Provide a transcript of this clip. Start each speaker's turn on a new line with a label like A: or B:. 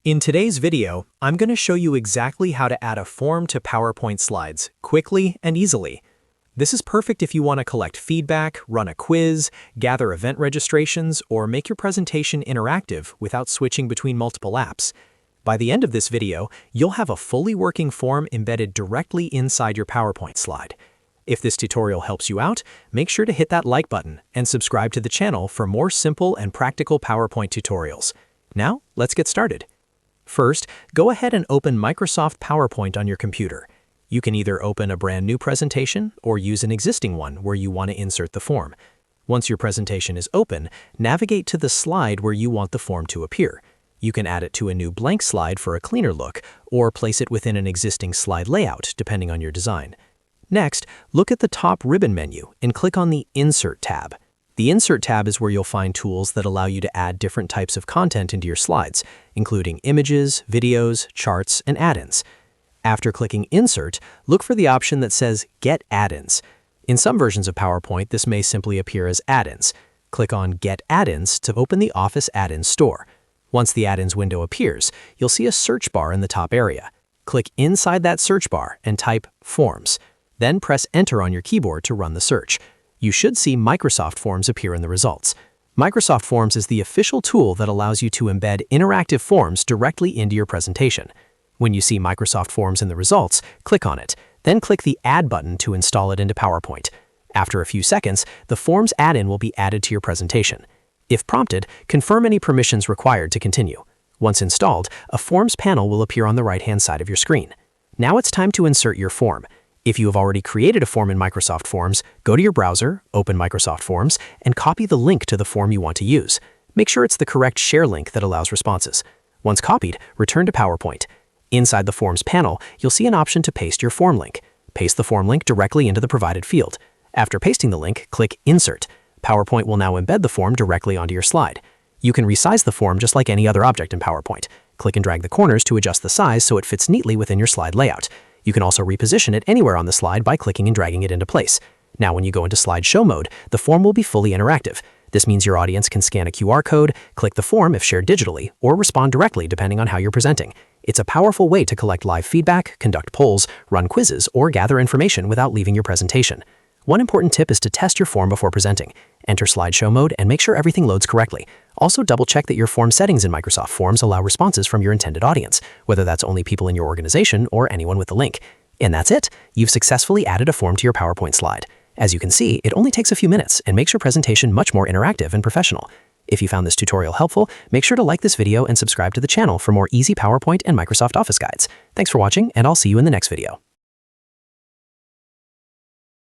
A: In today's video, I'm going to show you exactly how to add a form to PowerPoint slides quickly and easily. This is perfect if you want to collect feedback, run a quiz, gather event registrations, or make your presentation interactive without switching between multiple apps. By the end of this video, you'll have a fully working form embedded directly inside your PowerPoint slide. If this tutorial helps you out, make sure to hit that like button and subscribe to the channel for more simple and practical PowerPoint tutorials. Now, let's get started. First, go ahead and open Microsoft PowerPoint on your computer. You can either open a brand new presentation or use an existing one where you want to insert the form. Once your presentation is open, navigate to the slide where you want the form to appear. You can add it to a new blank slide for a cleaner look, or place it within an existing slide layout, depending on your design. Next, look at the top ribbon menu and click on the Insert tab. The Insert tab is where you'll find tools that allow you to add different types of content into your slides, including images, videos, charts, and add-ins. After clicking Insert, look for the option that says Get Add-ins. In some versions of PowerPoint, this may simply appear as add-ins. Click on Get Add-ins to open the Office Add-ins store. Once the add-ins window appears, you'll see a search bar in the top area. Click inside that search bar and type Forms. Then press Enter on your keyboard to run the search. You should see Microsoft Forms appear in the results. Microsoft Forms is the official tool that allows you to embed interactive forms directly into your presentation. When you see Microsoft Forms in the results, click on it, then click the Add button to install it into PowerPoint. After a few seconds, the Forms add-in will be added to your presentation. If prompted, confirm any permissions required to continue. Once installed, a Forms panel will appear on the right-hand side of your screen. Now it's time to insert your form. If you have already created a form in Microsoft Forms, go to your browser, open Microsoft Forms, and copy the link to the form you want to use. Make sure it's the correct share link that allows responses. Once copied, return to PowerPoint. Inside the Forms panel, you'll see an option to paste your form link. Paste the form link directly into the provided field. After pasting the link, click Insert. PowerPoint will now embed the form directly onto your slide. You can resize the form just like any other object in PowerPoint. Click and drag the corners to adjust the size so it fits neatly within your slide layout. You can also reposition it anywhere on the slide by clicking and dragging it into place. Now when you go into slideshow mode, the form will be fully interactive. This means your audience can scan a QR code, click the form if shared digitally, or respond directly depending on how you're presenting. It's a powerful way to collect live feedback, conduct polls, run quizzes, or gather information without leaving your presentation. One important tip is to test your form before presenting. Enter slideshow mode and make sure everything loads correctly. Also double-check that your form settings in Microsoft Forms allow responses from your intended audience, whether that's only people in your organization or anyone with the link. And that's it! You've successfully added a form to your PowerPoint slide. As you can see, it only takes a few minutes and makes your presentation much more interactive and professional. If you found this tutorial helpful, make sure to like this video and subscribe to the channel for more easy PowerPoint and Microsoft Office guides. Thanks for watching, and I'll see you in the next video.